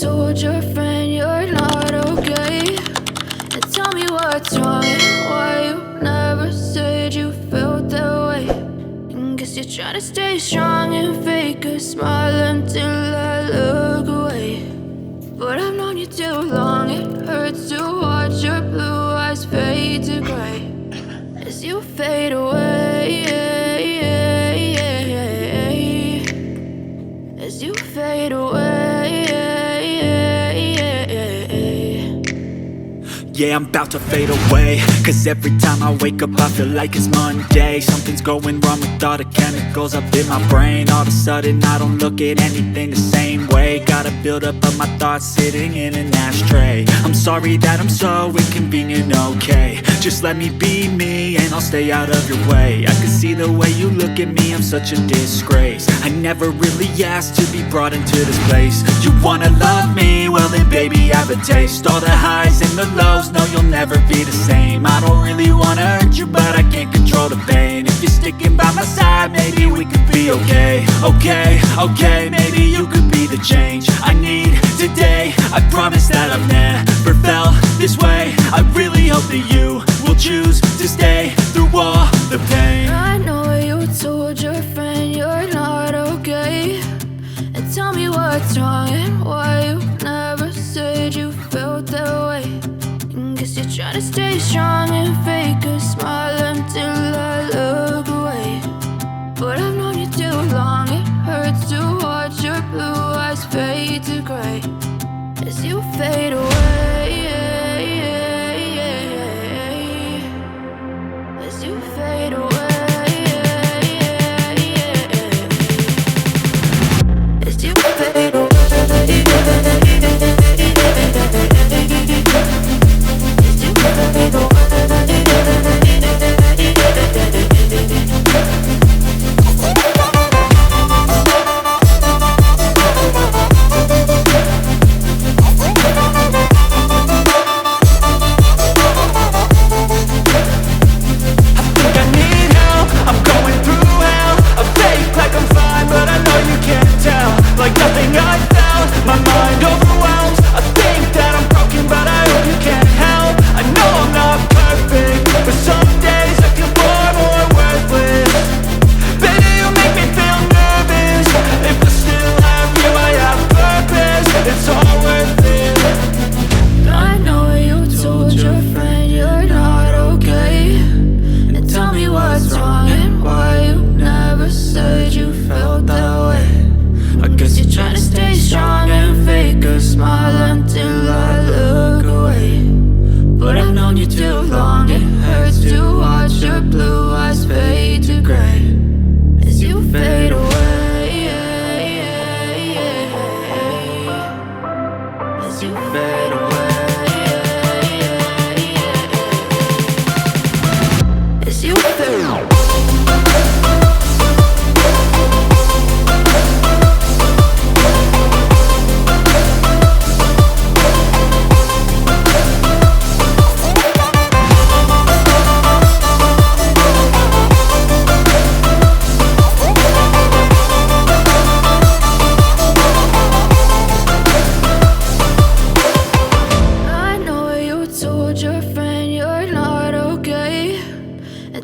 told your friend you're not okay. And tell me what's wrong and why you never said you felt that way. And guess you're trying to stay strong and fake a smile until I look away. But I've known you too long, it hurts to watch your blue eyes fade to gray as you fade away, as you fade away. Yeah, I'm about to fade away, cause every time I wake up I feel like it's Monday. Something's going wrong with all the chemicals up in my brain. All of a sudden I don't look at anything the same way. Gotta build up of my thoughts sitting in an ashtray. I'm sorry that I'm so inconvenient, okay. Just let me be me and I'll stay out of your way. I can see the way you look at me, I'm such a disgrace. I never really asked to be brought into this place. You wanna love me? Well then baby I have a taste. All the highs and the lows, no you'll never be the same. I don't really wanna hurt you but I can't control the pain. If you're sticking by my side maybe we could be okay. Okay, maybe you could be the change I need today. I promise that I've never felt this way. I really hope that you will choose to stay through all the pain. I know you told your friend you're not okay. And tell me what's wrong and why you never said you felt that way. And guess you're trying to stay strong and fake a smile until I look away. But I've known you too long, it hurts to watch your blue eyes fade to gray as you fade away, as you fade away, as you fade away.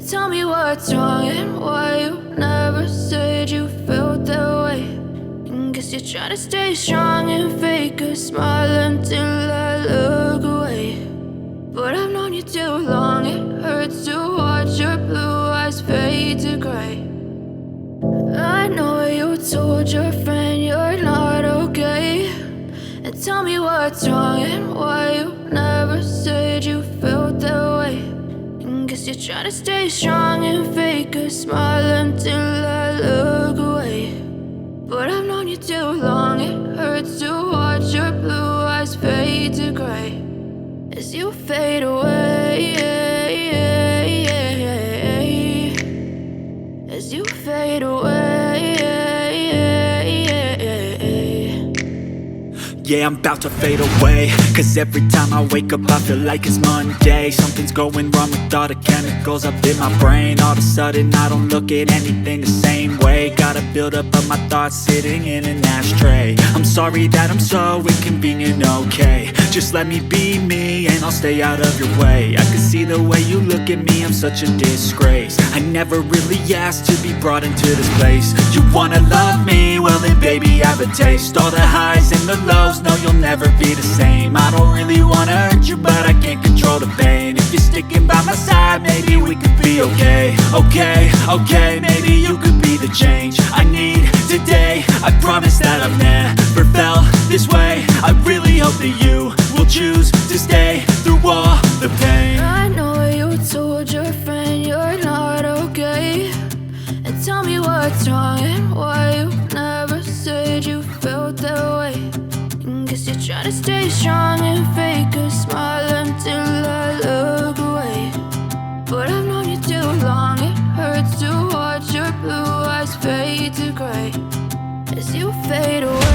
Tell me what's wrong and why you never said you felt that way. And guess you're trying to stay strong and fake a smile until I look away. But I've known you too long, it hurts to watch your blue eyes fade to gray. I know you told your friend you're not okay. And tell me what's wrong and why you never said you felt that way. Guess you're trying to stay strong and fake a smile until I look away. But I've known you too long, it hurts to watch your blue eyes fade to gray as you fade away, as you fade away. Yeah, I'm about to fade away, cause every time I wake up I feel like it's Monday. Something's going wrong with all the chemicals up in my brain. All of a sudden I don't look at anything the same way. Gotta build up of my thoughts sitting in an ashtray. I'm sorry that I'm so inconvenient, okay. Just let me be me and I'll stay out of your way. I can see the way you look at me, I'm such a disgrace. I never really asked to be brought into this place. You wanna love me? Well then baby have a taste. All the highs and the lows, no you'll never be the same. I don't really wanna hurt you but I can't control the pain. If you're sticking by my side, maybe we could be okay. Okay, maybe you could be the change I need today. I promise that I've never felt this way. I really hope that you will choose to stay through all the pain. I know you told your friend you're not okay, and tell me what's wrong and why you never said you felt that way. And guess you're trying to stay strong and fake a smile until I look away. But I've known you too long, it hurts to watch your blue eyes fade to gray as you fade away.